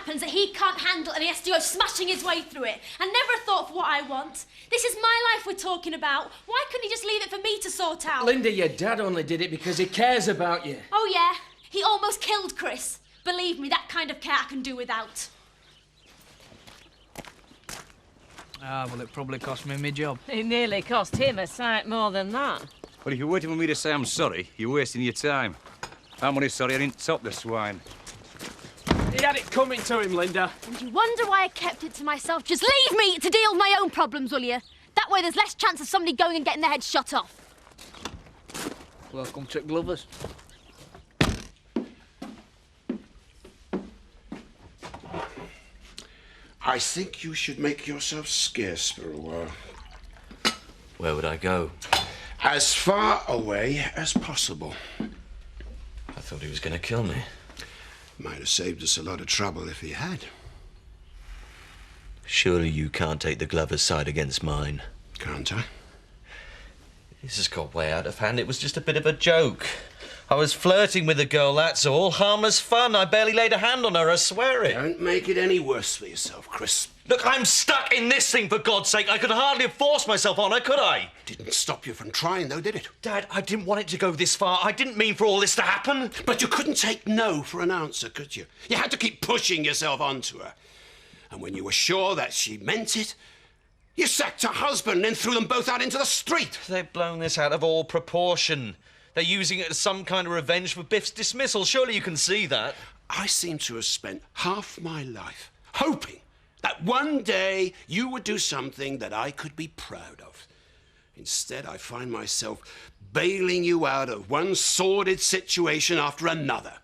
happens that he can't handle and he has to go smashing his way through it. I never thought of what I want. This is my life we're talking about. Why couldn't he just leave it for me to sort out? Linda, your dad only did it because he cares about you. Oh, yeah. He almost killed Chris. Believe me, that kind of care I can do without. Ah, well, it probably cost me my job. It nearly cost him a sight more than that. Well, if you're waiting for me to say I'm sorry, you're wasting your time. I'm only sorry I didn't top the swine. He had it coming to him, Linda. And you wonder why I kept it to myself? Just leave me to deal with my own problems, will you? That way there's less chance of somebody going and getting their head shot off. Welcome to Glover's. I think you should make yourself scarce for a while. Where would I go? As far away as possible. I thought he was going to kill me. Might have saved us a lot of trouble if he had. Surely you can't take the Glover's side against mine. Can't I? This has got way out of hand. It was just a bit of a joke. I was flirting with the girl, that's all. Harmless fun. I barely laid a hand on her, I swear it. Don't make it any worse for yourself, Chris. Look, I'm stuck in this thing, for God's sake. I could hardly have forced myself on her, could I? Didn't stop you from trying, though, did it? Dad, I didn't want it to go this far. I didn't mean for all this to happen. But you couldn't take no for an answer, could you? You had to keep pushing yourself onto her. And when you were sure that she meant it, you sacked her husband and then threw them both out into the street. They've blown this out of all proportion. They're using it as some kind of revenge for Biff's dismissal. Surely you can see that. I seem to have spent half my life hoping that one day you would do something that I could be proud of. Instead, I find myself bailing you out of one sordid situation after another.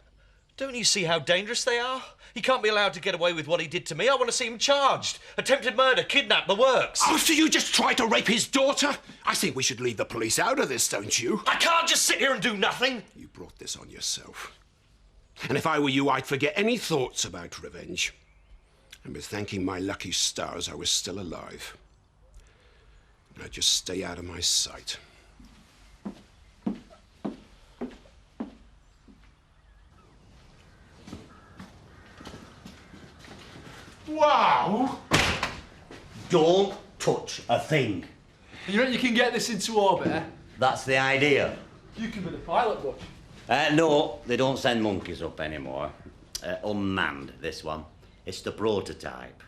Don't you see how dangerous they are? He can't be allowed to get away with what he did to me. I want to see him charged. Attempted murder, kidnap, the works. After you just tried to rape his daughter? I think we should leave the police out of this, don't you? I can't just sit here and do nothing. You brought this on yourself. And if I were you, I'd forget any thoughts about revenge. And with thanking my lucky stars, I was still alive. Now just stay out of my sight. Wow! Don't touch a thing. You reckon you can get this into orbit, eh? That's the idea. You can be the pilot, Butch. No, they don't send monkeys up anymore. Unmanned, this one. It's the prototype.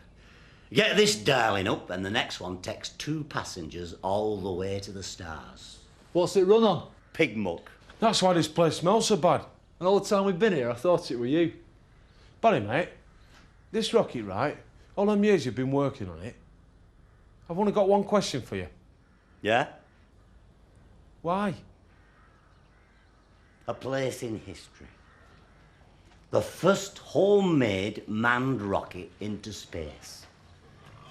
Get this darling up and the next one takes 2 passengers all the way to the stars. What's it run on? Pig muck. That's why this place smells so bad. And all the time we've been here, I thought it were you. Barry, mate, this rocket, right? All them years you've been working on it, I've only got one question for you. Yeah? Why? A place in history. The first homemade manned rocket into space.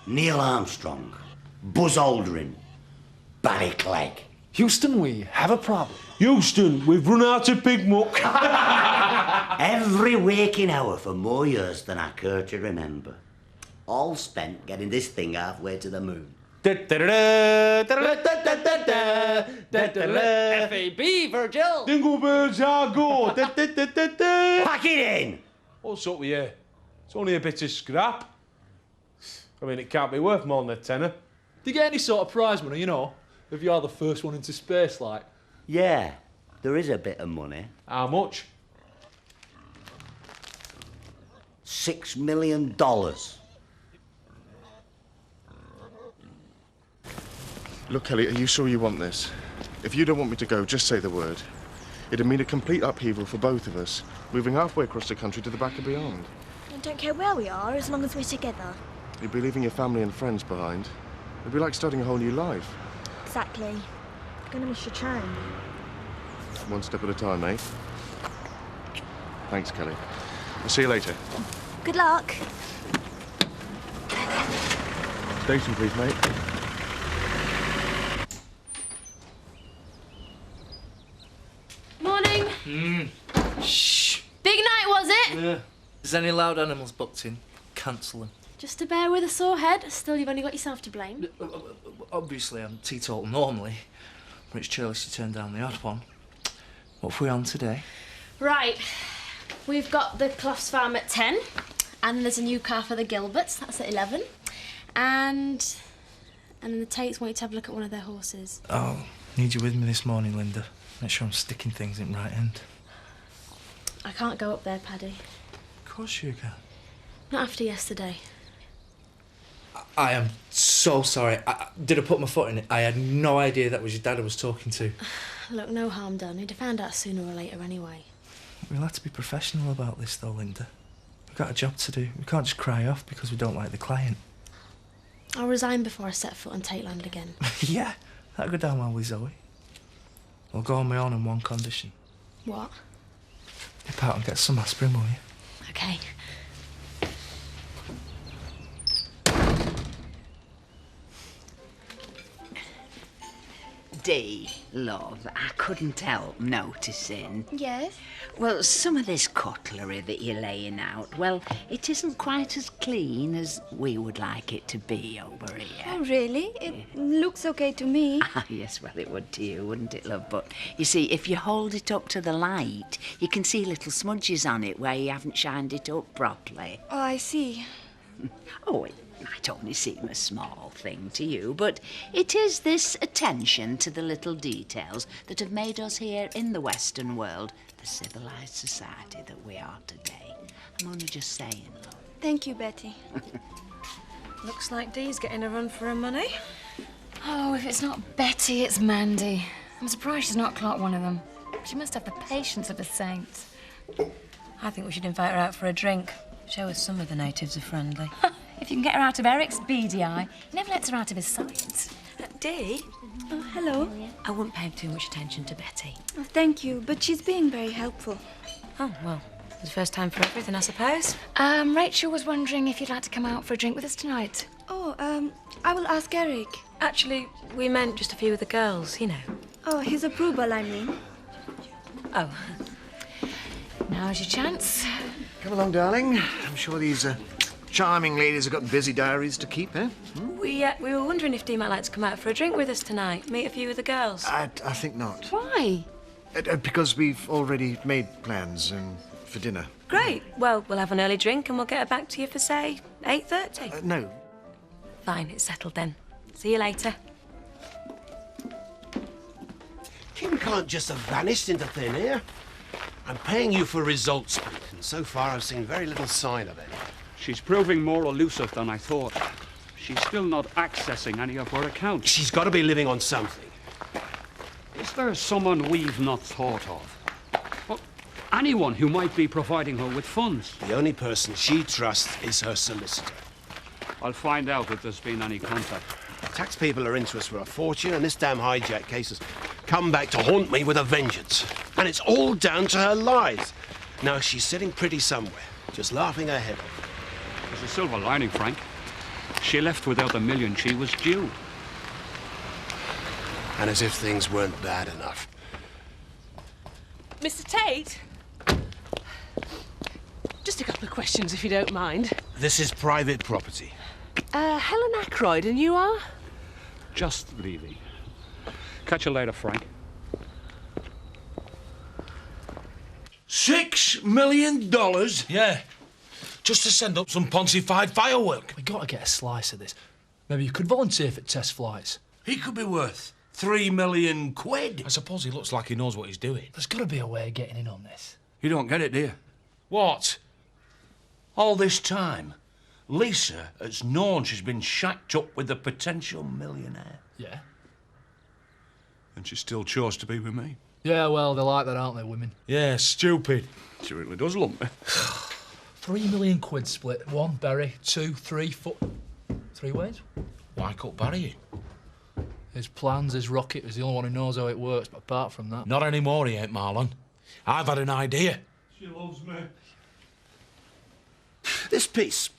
Neil Armstrong, Buzz Aldrin, Barry Clegg. Houston, we have a problem. Houston, we've run out of pig muck. Every waking hour for more years than I care to remember. All spent getting this thing halfway to the moon. F.A.B. Virgil. Dingle bells are go. Pack it in! What's up with you? It's only a bit of scrap. I mean, it can't be worth more than a tenner. Do you get any sort of prize money, you know, if you are the first one into space, like? Yeah, there is a bit of money. How much? $6 million. Look, Kelly, are you sure you want this? If you don't want me to go, just say the word. It'd mean a complete upheaval for both of us, moving halfway across the country to the back and beyond. I don't care where we are, as long as we're together. You'd be leaving your family and friends behind. It'd be like starting a whole new life. Exactly. You're gonna miss your train. One step at a time, mate. Thanks, Kelly. I'll see you later. Good luck. Station, please, mate. Morning. Shh. Big night, was it? Yeah. If there's any loud animals booked in, cancel them. Just a bear with a sore head. Still, you've only got yourself to blame. Obviously, I'm teetotal normally, but it's churlish to turn down the odd one. What have we on today? Right. We've got the Clough's Farm at 10, And then there's a new car for the Gilberts, that's at 11. And then the Tates want you to have a look at one of their horses. I'll need you with me this morning, Linda. Make sure I'm sticking things in right end. I can't go up there, Paddy. Of course you can. Not after yesterday. I am so sorry. Did I put my foot in it? I had no idea that was your dad I was talking to. Look, no harm done. He'd have found out sooner or later anyway. We'll have to be professional about this, though, Linda. We've got a job to do. We can't just cry off because we don't like the client. I'll resign before I set foot on Tateland again. Yeah, that'll go down well with Zoe. I'll go on my own on one condition. What? Nip out and get some aspirin, will you? Okay. Dee, love, I couldn't help noticing. Yes? Well, some of this cutlery that you're laying out, well, it isn't quite as clean as we would like it to be over here. Oh, really? It looks okay to me. Ah, yes, well, it would to you, wouldn't it, love? But, you see, if you hold it up to the light, you can see little smudges on it where you haven't shined it up properly. Oh, I see. Oh, it might only seem a small thing to you, but it is this attention to the little details that have made us here in the Western world the civilised society that we are today. I'm only just saying, love. Thank you, Betty. Looks like Dee's getting a run for her money. Oh, if it's not Betty, it's Mandy. I'm surprised she's not clocked one of them. She must have the patience of a saint. I think we should invite her out for a drink. Show us some of the natives are friendly. If you can get her out of Eric's beady eye, he never lets her out of his sight. Dee? Oh, hello. I wouldn't pay too much attention to Betty. Oh, thank you, but she's being very helpful. Oh, well, it's the first time for everything, I suppose. Rachel was wondering if you'd like to come out for a drink with us tonight. Oh, I will ask Eric. Actually, we meant just a few of the girls, you know. Oh, his approval, I mean. Oh. Now's your chance. Come along, darling. I'm sure these charming ladies have got busy diaries to keep, eh? We were wondering if Dee might like to come out for a drink with us tonight, meet a few of the girls. I think not. Why? Because we've already made plans for dinner. Great. Well, we'll have an early drink and we'll get her back to you for, say, 8:30. No. Fine, it's settled then. See you later. Kim can't just have vanished into thin air. I'm paying you for results, Pete, and so far I've seen very little sign of it. She's proving more elusive than I thought. She's still not accessing any of her accounts. She's got to be living on something. Is there someone we've not thought of? Well, anyone who might be providing her with funds? The only person she trusts is her solicitor. I'll find out if there's been any contact. Tax people are into us for a fortune, and this damn hijack case has come back to haunt me with a vengeance. And it's all down to her lies. Now she's sitting pretty somewhere, just laughing her head off. There's a silver lining, Frank. She left without the million she was due. And as if things weren't bad enough. Mr. Tate? Just a couple of questions, if you don't mind. This is private property. Helen Ackroyd, and you are? Just leaving. Catch you later, Frank. $6 million? Yeah. Just to send up some poncy-fied firework. We gotta get a slice of this. Maybe you could volunteer for test flights. He could be worth £3 million. I suppose he looks like he knows what he's doing. There's gotta be a way of getting in on this. You don't get it, do you? What? All this time, Lisa has known she's been shacked up with a potential millionaire. Yeah. And she still chose to be with me. Yeah, well, they're like that, aren't they, women? Yeah, stupid. She really does lump me. £3 million split. 1, Barry. 2, 3, 4... 3 ways? Why cut Barry in? His plans, his rocket, is the only one who knows how it works, but apart from that... Not anymore, he ain't, Marlon. I've had an idea. She loves me. This piece,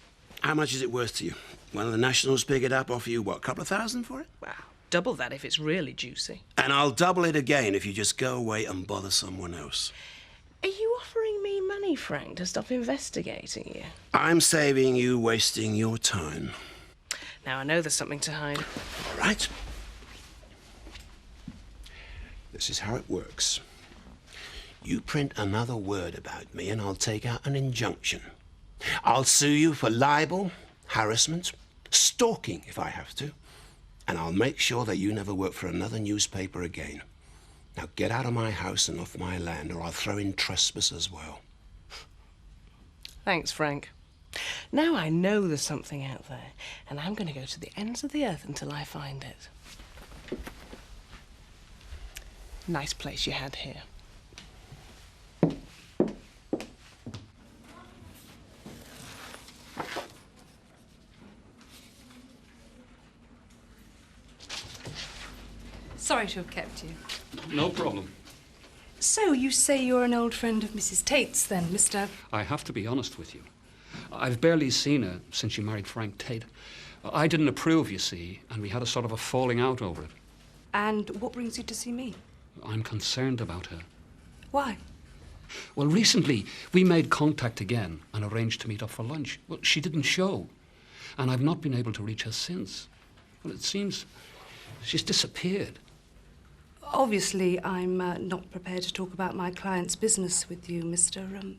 how much is it worth to you? Well, the Nationals pick it up, offer you, what, a couple of thousand for it? Wow, double that if it's really juicy. And I'll double it again if you just go away and bother someone else. Are you offering me money, Frank, to stop investigating you? I'm saving you wasting your time. Now, I know there's something to hide. All right. This is how it works. You print another word about me and I'll take out an injunction. I'll sue you for libel, harassment, stalking if I have to, and I'll make sure that you never work for another newspaper again. Now get out of my house and off my land, or I'll throw in trespass as well. Thanks, Frank. Now I know there's something out there, and I'm going to go to the ends of the earth until I find it. Nice place you had here. Sorry to have kept you. No problem. So, you say you're an old friend of Mrs. Tate's, then, Mr. I have to be honest with you. I've barely seen her since she married Frank Tate. I didn't approve, you see, and we had a sort of a falling out over it. And what brings you to see me? I'm concerned about her. Why? Well, recently, we made contact again and arranged to meet up for lunch. Well, she didn't show, and I've not been able to reach her since. Well, it seems she's disappeared. Obviously, I'm not prepared to talk about my client's business with you, Mr.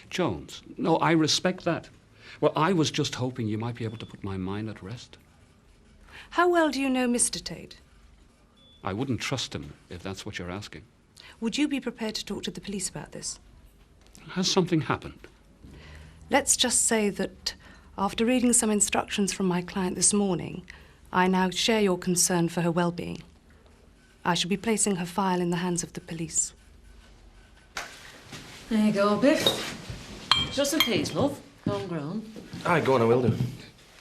Jones. No, I respect that. Well, I was just hoping you might be able to put my mind at rest. How well do you know Mr. Tate? I wouldn't trust him, if that's what you're asking. Would you be prepared to talk to the police about this? Has something happened? Let's just say that after reading some instructions from my client this morning, I now share your concern for her well-being. I shall be placing her file in the hands of the police. There you go, Biff. Just a piece, love. Homegrown. Aye, go on, I will do.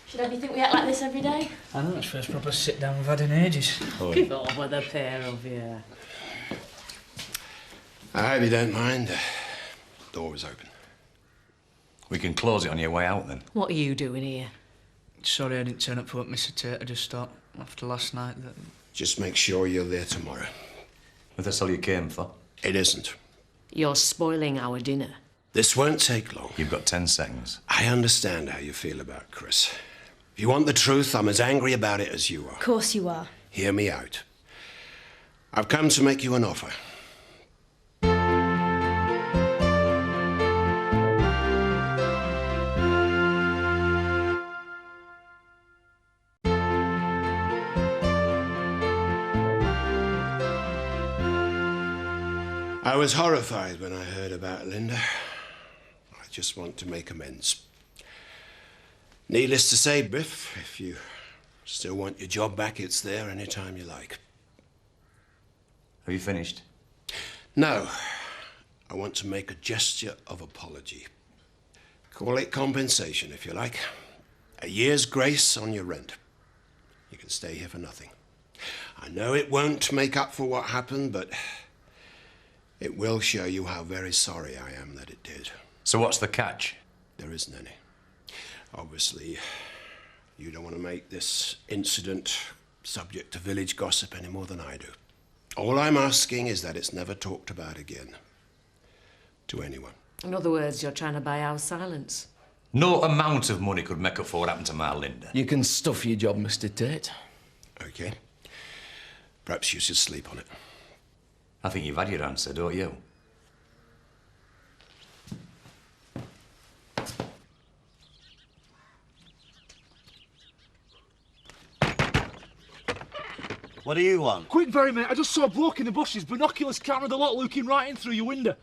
Should have you think we act like this every day? I know, it's the first proper sit-down we've had in ages. Get on with a pair of you. I hope you don't mind. Door was open. We can close it on your way out, then. What are you doing here? Sorry I didn't turn up for what Mr. Tate. I just thought, after last night, that... Just make sure you're there tomorrow. If that's all you came for? It isn't. You're spoiling our dinner. This won't take long. You've got 10 seconds. I understand how you feel about Chris. If you want the truth, I'm as angry about it as you are. Of course you are. Hear me out. I've come to make you an offer. I was horrified when I heard about Linda. I just want to make amends. Needless to say, Biff, if you still want your job back, it's there any time you like. Have you finished? No. I want to make a gesture of apology. Call it compensation, if you like. A year's grace on your rent. You can stay here for nothing. I know it won't make up for what happened, but it will show you how very sorry I am that it did. So what's the catch? There isn't any. Obviously, you don't want to make this incident subject to village gossip any more than I do. All I'm asking is that it's never talked about again. To anyone. In other words, you're trying to buy our silence. No amount of money could make up for what happened to my Linda. You can stuff your job, Mr. Tate. Okay. Perhaps you should sleep on it. I think you've had your answer, don't you? What do you want? Quick, Barry, mate. I just saw a bloke in the bushes, binoculars, camera, the lot looking right in through your window.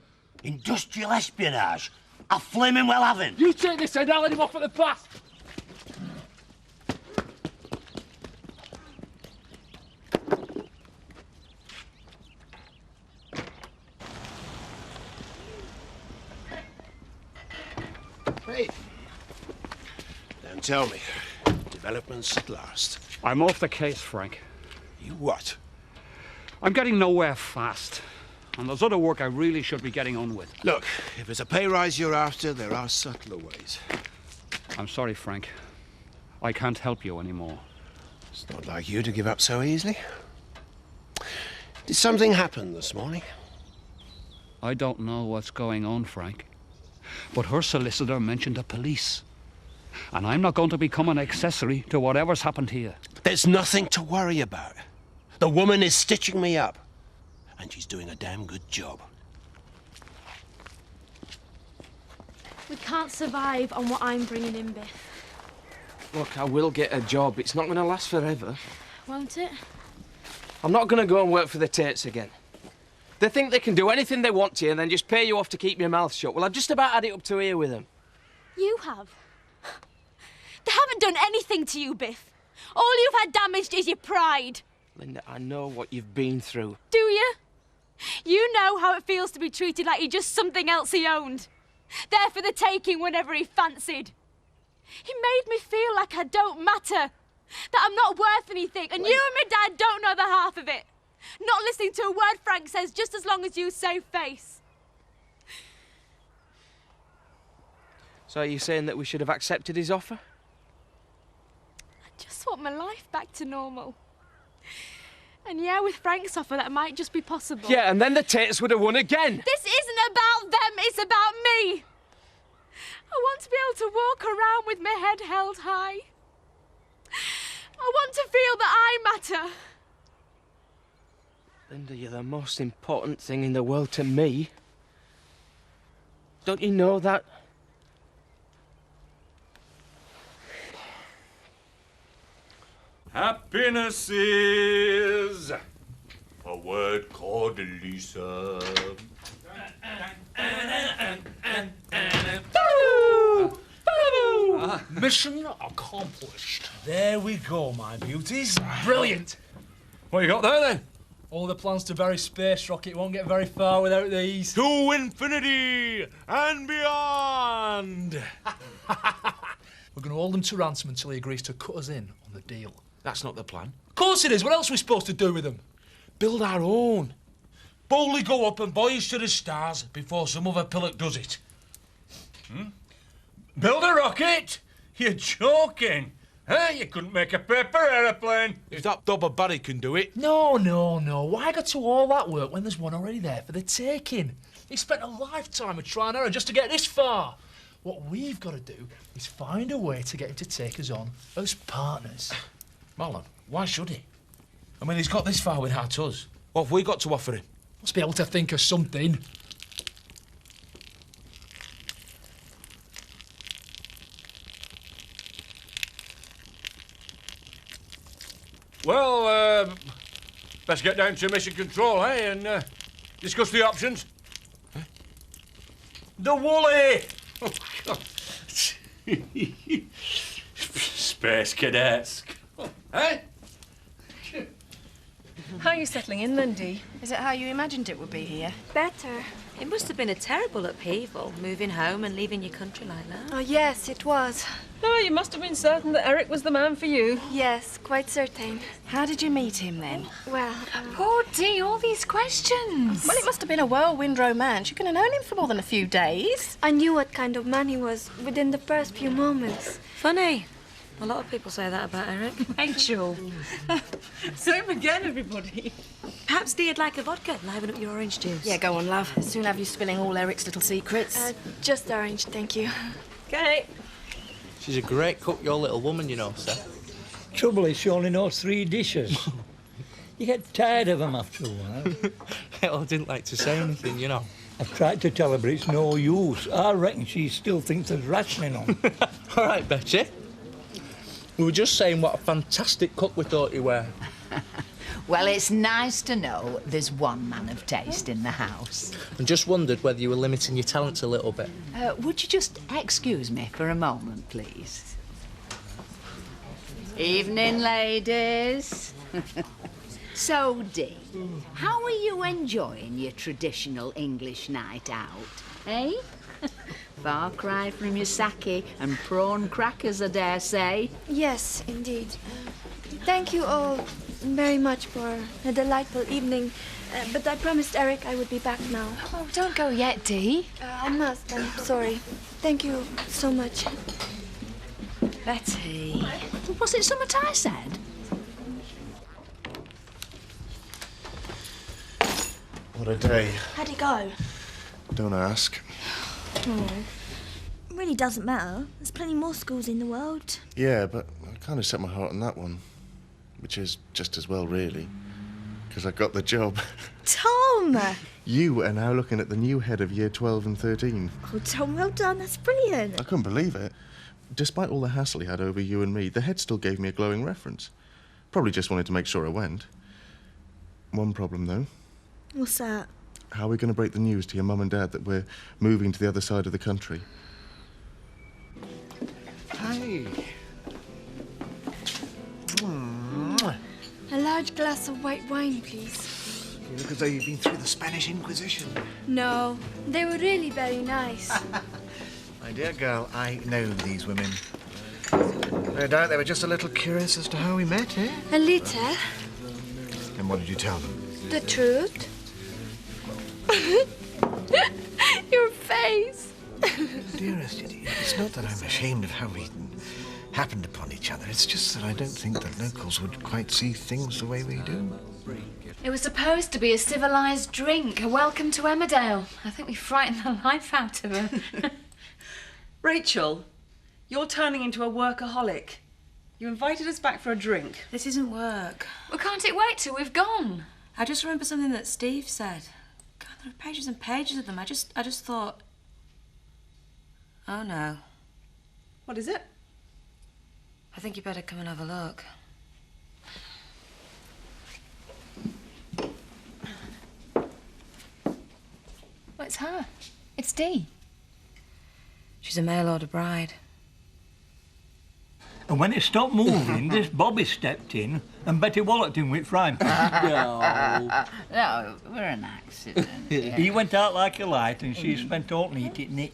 Industrial espionage? I flaming well haven't. You take this head, I'll let him off at the pass. Hey. Now tell me, developments at last. I'm off the case, Frank. You what? I'm getting nowhere fast. And there's other work I really should be getting on with. Look, if it's a pay rise you're after, there are subtler ways. I'm sorry, Frank. I can't help you anymore. It's not like you to give up so easily. Did something happen this morning? I don't know what's going on, Frank. But her solicitor mentioned the police. And I'm not going to become an accessory to whatever's happened here. There's nothing to worry about. The woman is stitching me up. And she's doing a damn good job. We can't survive on what I'm bringing in, Biff. Look, I will get a job. It's not going to last forever. Won't it? I'm not going to go and work for the Tates again. They think they can do anything they want to you and then just pay you off to keep your mouth shut. Well, I've just about had it up to here with them. You have. They haven't done anything to you, Biff. All you've had damaged is your pride. Linda, I know what you've been through. Do you? You know how it feels to be treated like you're just something else he owned. There for the taking whenever he fancied. He made me feel like I don't matter. That I'm not worth anything. And you and my dad don't know the half of it. Not listening to a word Frank says just as long as you save face. So are you saying that we should have accepted his offer? I just want my life back to normal. And yeah, with Frank's offer, that might just be possible. Yeah, and then the Tates would have won again. This isn't about them, it's about me. I want to be able to walk around with my head held high. I want to feel that I matter. Linda, you're the most important thing in the world to me. Don't you know that? Happiness is a word called Lisa. Mission accomplished. There we go, my beauties. Brilliant. What you got there, then? All the plans to bury space rocket won't get very far without these. To infinity and beyond. We're going to hold him to ransom until he agrees to cut us in on the deal. That's not the plan. Of course it is. What else are we supposed to do with him? Build our own. Boldly go up and voyage to the stars before some other pillock does it. Build a rocket? You're joking. Huh? You couldn't make a paper aeroplane. If that Dobber Barry can do it. No. Why go to all that work when there's one already there for the taking? He spent a lifetime of trial and error just to get this far. What we've got to do is find a way to get him to take us on as partners. Marlon, why should he? I mean, he's got this far without us. What have we got to offer him? Must be able to think of something. Well, best get down to mission control, eh, and discuss the options. Huh? The Woolly! Oh, God. Space cadets. Eh? How are you settling in, Lindy? Is it how you imagined it would be here? Better. It must have been a terrible upheaval, moving home and leaving your country like that. Oh, yes, it was. Oh, you must have been certain that Eric was the man for you. Yes, quite certain. How did you meet him, then? Well, Poor Dee, all these questions. Well, it must have been a whirlwind romance. You couldn't have known him for more than a few days. I knew what kind of man he was within the first few moments. Funny. A lot of people say that about Eric. Rachel. Same again, everybody. Perhaps Dee'd like a vodka. Liven up your orange juice. Yeah, go on, love. Soon have you spilling all Eric's little secrets. Just orange, thank you. Okay. She's a great cook, your little woman, you know, sir. Trouble is, she only knows 3 dishes. You get tired of them after a while. I didn't like to say anything, you know. I've tried to tell her, but it's no use. I reckon she still thinks there's rationing on. All right, Betty. We were just saying what a fantastic cook we thought you were. Well, it's nice to know there's one man of taste in the house. And just wondered whether you were limiting your talents a little bit. Would you just excuse me for a moment, please? Evening, ladies. So, Dee, how are you enjoying your traditional English night out, eh? Far cry from your sake and prawn crackers, I dare say. Yes, indeed. Thank you all very much for a delightful evening. But I promised Eric I would be back now. Oh, don't go yet, Dee. I must. I'm sorry. Thank you so much. Betty, was it something I said? What a day. How'd it go? Don't ask. Oh. It really doesn't matter. There's plenty more schools in the world. Yeah, but I kind of set my heart on that one. Which is just as well, really. because I got the job. Tom! You are now looking at the new head of Year 12 and 13. Oh, Tom, well done. That's brilliant. I couldn't believe it. Despite all the hassle he had over you and me, the head still gave me a glowing reference. Probably just wanted to make sure I went. One problem, though. What's that? How are we going to break the news to your mum and dad that we're moving to the other side of the country? Hi. A large glass of white wine, please. You look as though you've been through the Spanish Inquisition. No, they were really very nice. My dear girl, I know these women. No doubt they were just a little curious as to how we met, eh? A little. And what did you tell them? The truth. Your face. Dearest, it's not that I'm ashamed of how we happened upon each other. It's just that I don't think that locals would quite see things the way we do. It was supposed to be a civilised drink, a welcome to Emmerdale. I think we frightened the life out of her. Rachel, you're turning into a workaholic. You invited us back for a drink. This isn't work. Well, can't it wait till we've gone? I just remember something that Steve said. God, there are pages and pages of them. I just thought... Oh, no. What is it? I think you better come and have a look. Well, it's her. It's Dee. She's a mail-order bride. And when it stopped moving, this Bobby stepped in and Betty walloped him with frying pan. No, we're an accident. Yeah. He went out like a light and she spent all night eating it.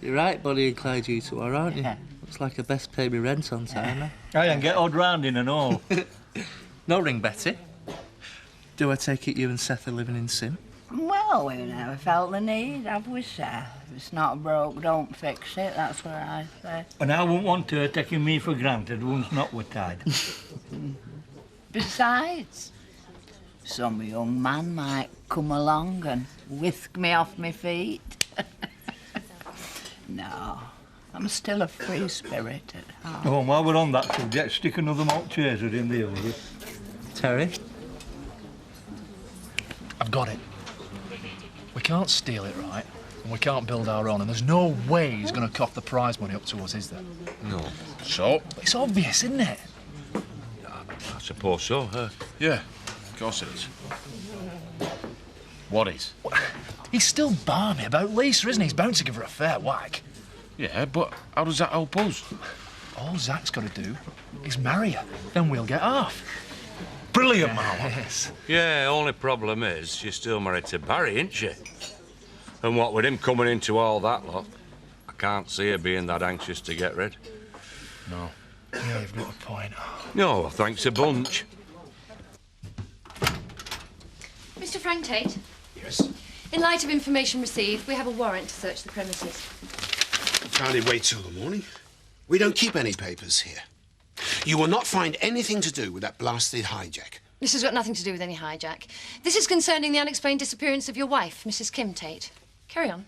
You're right, Bonnie and Clyde, you two are, aren't you? Looks like I best pay me rent on time, eh? I can get odd round in and all. No ring, Betty. Do I take it you and Seth are living in Sim? Well, we've never felt the need, have we, Seth? If it's not broke, don't fix it, that's what I say. And I wouldn't want her taking me for granted once not were tied. Besides, some young man might come along and whisk me off my feet. No, I'm still a free spirit at heart. Oh, and while we're on that subject, stick another malt chaser in the oven. Terry? I've got it. We can't steal it, right? And we can't build our own, and there's no way he's going to cough the prize money up to us, is there? No. So? It's obvious, isn't it? I suppose so, yeah, of course it is. What is? He's still balmy about Lisa, isn't he? He's bound to give her a fair whack. Yeah, but how does that help us? All Zach's got to do is marry her, then we'll get half. Brilliant, Marlon. Yes. Yeah, only problem is she's still married to Barry, isn't she? And what with him coming into all that lot, I can't see her being that anxious to get rid. No. Yeah, you've got a point. No, thanks a bunch. Mr. Frank Tate? Yes? In light of information received, we have a warrant to search the premises. Can't it wait till the morning? We don't keep any papers here. You will not find anything to do with that blasted hijack. This has got nothing to do with any hijack. This is concerning the unexplained disappearance of your wife, Mrs. Kim Tate. Carry on.